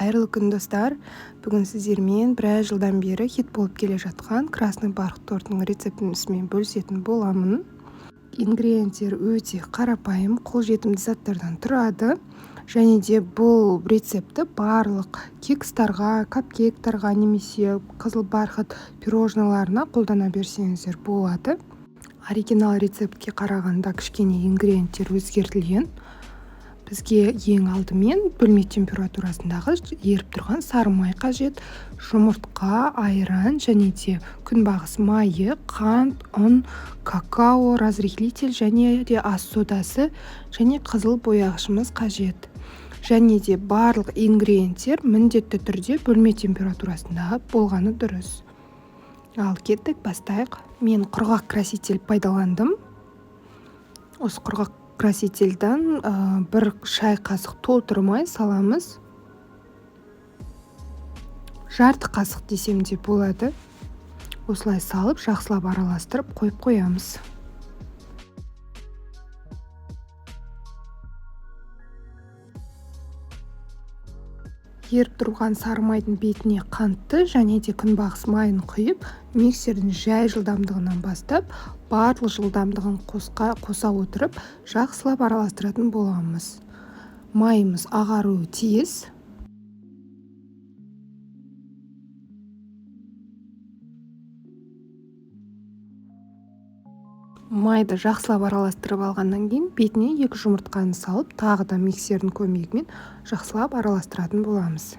Қайырлы күн достар. Бүгін сіздермен біраз жылдан бері хит болып келе жатқан красный бархат тортының рецептісімен бөлісетін боламын. Ингредиенттер өте қарапайым, қолжетімді заттардан тұрады. Және де бұл рецепті барлық кекстарға, капкейктарға немесе қызыл бархат пирожноларына қолдана берсеңіздер болады. Оригинал рецептке қарағанда кішкене ингредиенттер өзгертілген. Бізге ең алдымен бөлме температурасындағы еріп тұрған сары май қажет, жұмыртқа, айран және де күнбағыс майы, қант, ұн, какао, разрыхлитель және де ас содасы және қызыл бояғышымыз қажет. Және де барлық ингредиенттер міндетті түрде бөлме температурасында болғаны дұрыс. Ал кеттік, бастайық. Мен құрғақ краситель пайдаландым. Осы құрғақ красительден бір шай қасық толтырмай саламыз. Жарты қасық десем де болады. Осылай салып, жақсылап араластырып қойып қоямыз. Еріп тұрған сары майдың бетіне қантты және де күнбағыс майын құйып, миксердің жай жылдамдығынан бастап, барлық жылдамдығын қоса отырып, жақсылап араластыратын боламыз. Майымыз ағаруы тиіс. Майды жақсылап араластырып алғаннан кейін бетіне 2 жұмыртқаны салып, тағы да миксердің көмегімен жақсылап араластыратын боламыз.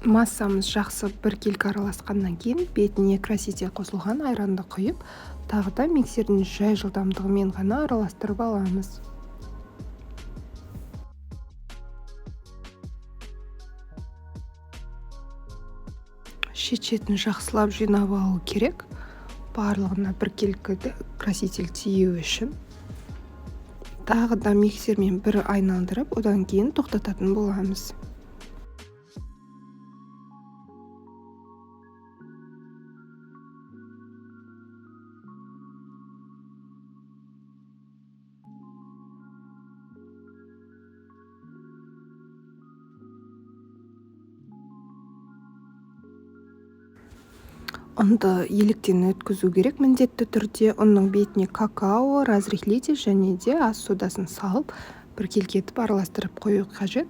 Массамыз жақсы біркелкі араласқаннан кейін бетіне краситель қосылған айранды құйып, тағы да миксердің жай жылдамдығымен ғана араластырып аламыз. Шет-шетін жақсылап жинап алу керек. Барлығына біркелкі краситель тиюі үшін. Тағы да миксермен бір айналдырып, одан кейін тоқтататын боламыз. Ұнды еліктен өткізу керек міндетті түрде. Ұнның бетіне какао, разрыхлитель және де ас содасын салып, біркелкі етіп араластырып қою қажет.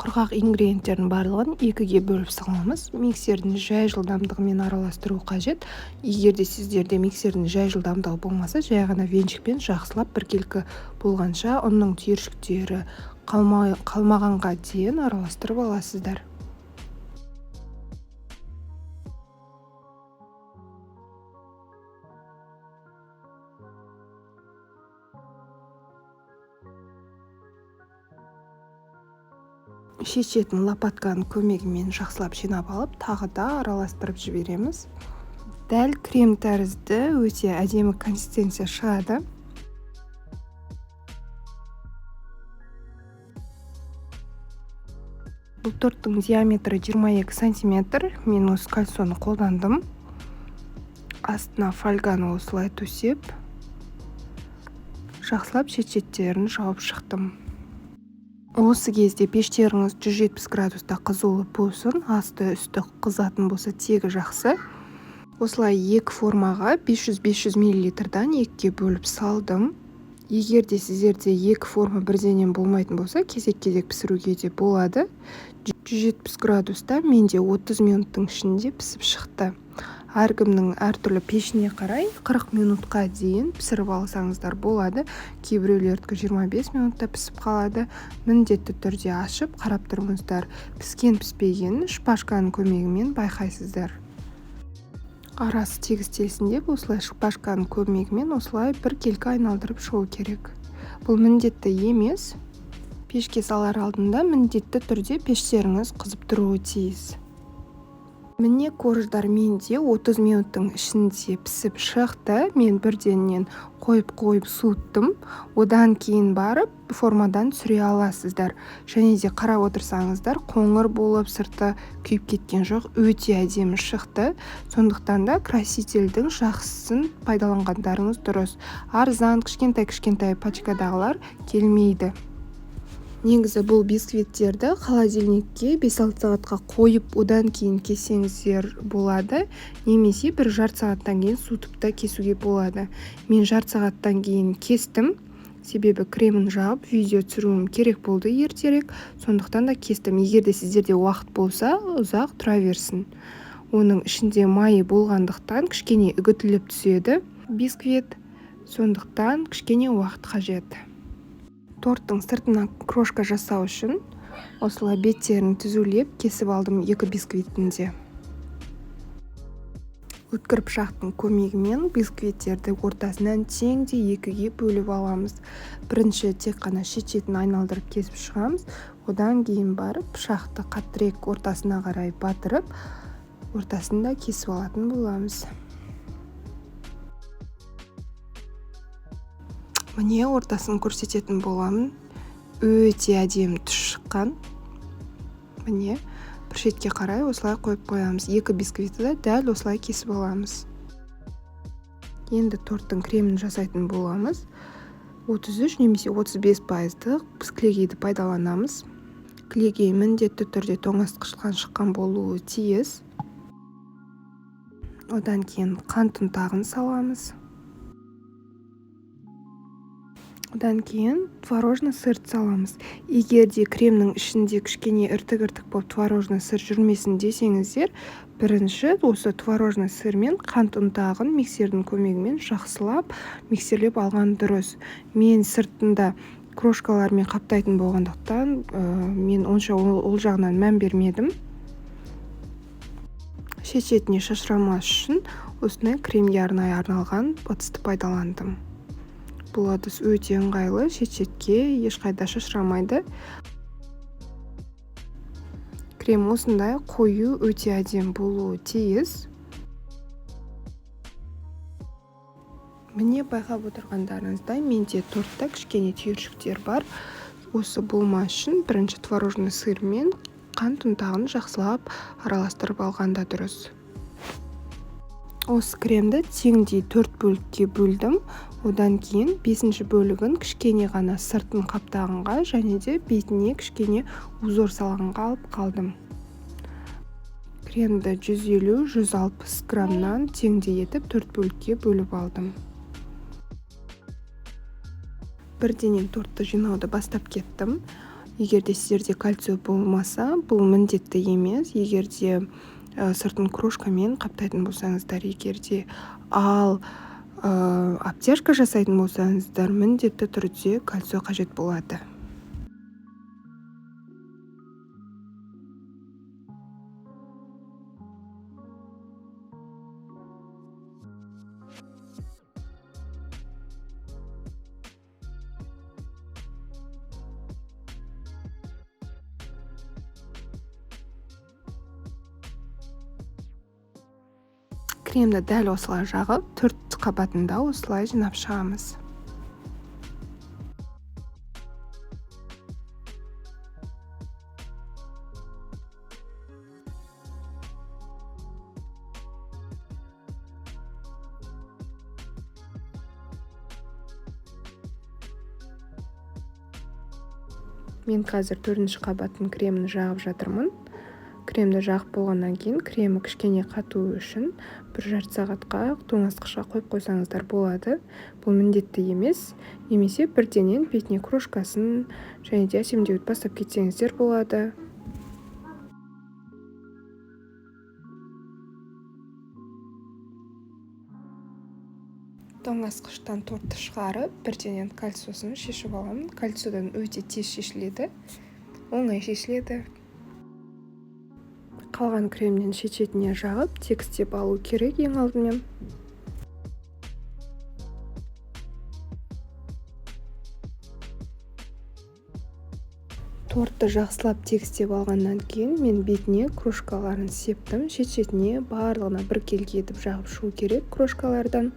Құрғақ ингредиенттердің барлығын 2-ге бөліп саламыз. Миксердің жай жылдамдығымен араластыру қажет. Егер де сіздерде миксердің жай жылдамдығы болмаса, жай ғана венчикпен жақсылап біркелкі болғанша ұнның түйіршіктері қалмағанға дейін араластырып аласыздар. Шет-шетін лопатканың көмегімен жақсылап жинап алып, тағы да араластырып жібереміз. Дәл крем тәрізді өте әдемі консистенция шығады. Бұл торттың диаметрі 22 сантиметр. Мен осы кальцоны қолдандым. Астына фольганы осылай төсеп, жақсылап шет-шеттерін жауып шықтым. Осы кезде пештеріңіз 170 градуста қызулы болсын, асты үсті қызатын болса тегі жақсы. Осылай 2 формаға 500 мл-дан 2-ге бөліп салдым. Егер де сіздерде 2 форма бірденен болмайтын болса, кезек-кезек пісіруге де болады. 170 градуста менде 30 минуттың ішінде пісіп шықты. Әркімнің әртүрлі пешіне қарай 40 минутқа дейін пісіріп алсаңыздар болады. Кейбіреулердікі 25 минутта пісіп қалады. Міндетті түрде ашып, қарап тұрыңыздар. Піскен-піспегенін шпажканың көмегімен байқайсыздар. Арасы тегістелсін деп, осылай шпажканың көмегімен осылай біркелкі айналдырып шығу керек. Бұл міндетті емес. Пешке салар алдында міндетті түрде пештеріңіз қызып тұруы тиіс. Міне корждар менде 30 минуттың ішінде пісіп шықты. Мен бірденнен қойып суыттым. Одан кейін барып формадан түсіре аласыздар. Және де қарап отырсаңыздар, қоңыр болып сырты күйіп кеткен жоқ, өте әдемі шықты. Сондықтан да красительдің жақсысын пайдаланғандарыңыз дұрыс. Арзан кішкентай пачкадағылар келмейді. Негізі бұл бисквиттерді холодильникке 5-6 сағатқа қойып, одан кейін кесеңіздер болады, немесе бір жарты сағаттан кейін суытып та кесуге болады. Мен жарты сағаттан кейін кестім, себебі кремін жағып видео түсіруім керек болды ертерек, сондықтан да кестім. Егер де сіздерде уақыт болса, ұзақ тұра берсін. Оның ішінде майы болғандықтан кішкене үгітіліп түседі бисквит, сондықтан кішкене уақыт қажет. Торттың сыртына крошка жасау үшін осылай беттерін түзулеп кесіп алдым 2 бисквитінде. Өткір пышақтың көмегімен бисквиттерді ортасынан теңде 2-ге бөліп аламыз. Бірінші тек қана шет-шетін айналдырып кесіп шығамыз. Одан кейін барып пышақты қаттырек ортасына қарай батырып, ортасында кесіп алатын боламыз. Міне ортасын көрсететін боламын. Өте әдемі түс шыққан. Міне бір шетке қарай осылай қойып қоямыз. 2 бисквитті дәл осылай кесіп аламыз. Енді торттың кремін жасайтын боламыз. 33 немесе 35% біз клегейді пайдаланамыз. Клегей міндетті түрде тоңазытқыштан шыққан болуы тиіс. Одан кейін қант ұнтағын саламыз. Одан кейін творожный сырт саламыз. Егер де кремнің ішінде кішкене іртік болып творожный сыр жүрмесін десеңіздер, бірінші осы творожный сыр мен қант ұнтағын миксердің көмегімен жақсылап миксерлеп алған дұрыс. Мен сыртында крошкалармен қаптайтын болғандықтан, мен онша ол жағынан мән бермедім. Шет-шетіне шашырамас үшін осындай кремге арнайы арналған ыдысты пайдаландым. Бұл ыдыс өте ыңғайлы, шет-шетке ешқайда шашырамайды. Крем осындай қою, өте әдемі болуы тиіс. Міне байқап отырғандарыңыздай, менде тортта кішкене түйіршіктер бар. Осы болмас үшін бірінші творожный сыр мен қант ұнтағын жақсылап араластырып алғанда дұрыс. Осы кремді теңдей 4 бөлікке бөлдім. Одан кейін 5-ші бөлігін кішкене ғана сыртын қаптағанға және де бетіне кішкене узор салғанға алып қалдым. Кремді 150-160 граммнан теңдей етіп 4 бөлікке бөліп алдым. Бірденен тортты жинауды бастап кеттім. Егер де сіздерде кальций болмаса, бұл міндетті емес. Егер де сыртын крошкамен қаптайтын болсаңыздар, егер де ал обтяжка жасайтын болсаңыздар, міндетті түрде кальций қажет болады. Кремді дәл осылай жағып, 4 қабатында осылай жинап шығамыз. Мен қазір 4-ші қабаттың кремін жағып жатырмын. Кремді жағып болғаннан кейін кремі кішкене қату үшін 1,5 сағатқа тоңазытқышқа қойып қойсаңыздар болады. Бұл міндетті емес, немесе бірденен бетіне крошкасын және де әсемдеуді бастап кетсеңіздер болады. Тоңазытқыштан тортты шығарып, бірденен кальциясын шешіп аламын. Кальциядан өте тез шешіледі, оңай шешіледі. Қалған кремнен шет-шетіне жағып, тегістеп алу керек ең алдымен. Тортты жақсылап тегістеп алғаннан кейін мен бетіне крошкаларын септім. Шет-шетіне барлығына біркелкі етіп жағып шығу керек крошкалардан.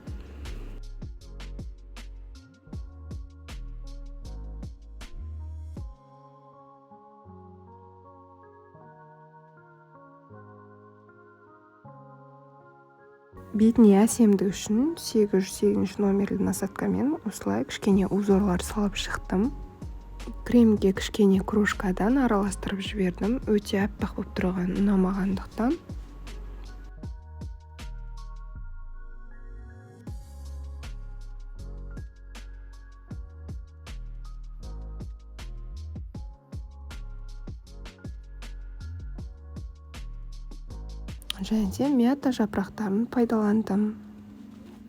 Бетіне әсемдік үшін 808 номерлі насадкамен осылай кішкене узорлар салып шықтым. Кремге кішкене крошкадан араластырып жібердім. Өте аппақ болып тұрған ұнамағандықтан. Және де мята жапырақтарын пайдаландым.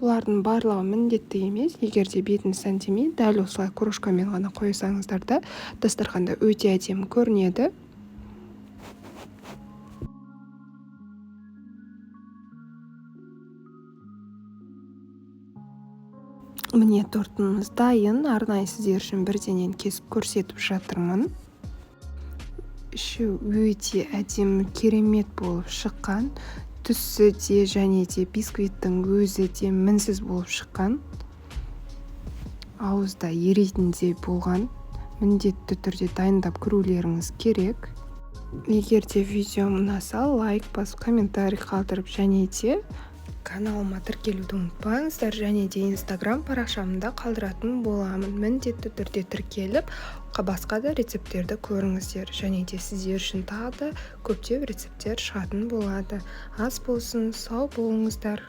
Бұлардың барлығы міндетті емес. Егер де бетіңіз сәндемей, дәл осылай крошкамен ғана қойсаңыздар да дастарханда өте әдемі көрінеді. Міне тортымыз дайын. Арнайы сіздер үшін бірденен кесіп көрсетіп жатырмын. Іші өте әдемі, керемет болып шыққан. Түсі де және де бисквиттің өзі де мінсіз болып шыққан. Ауызда ерейтіндей болған. Міндетті түрде дайындап көрулеріңіз керек. Егер де видеом ұнаса, лайк басып, комментарий қалдырып, және де каналыма тіркелуді ұмытпаңыздар. Және де Instagram парақшамда қалдыратын боламын. Міндетті түрде тіркеліп, басқа да рецепттерді көріңіздер. Және де сіздер үшін тағы да көптеп рецепттер шығатын болады. Ас болсын, сау болыңыздар.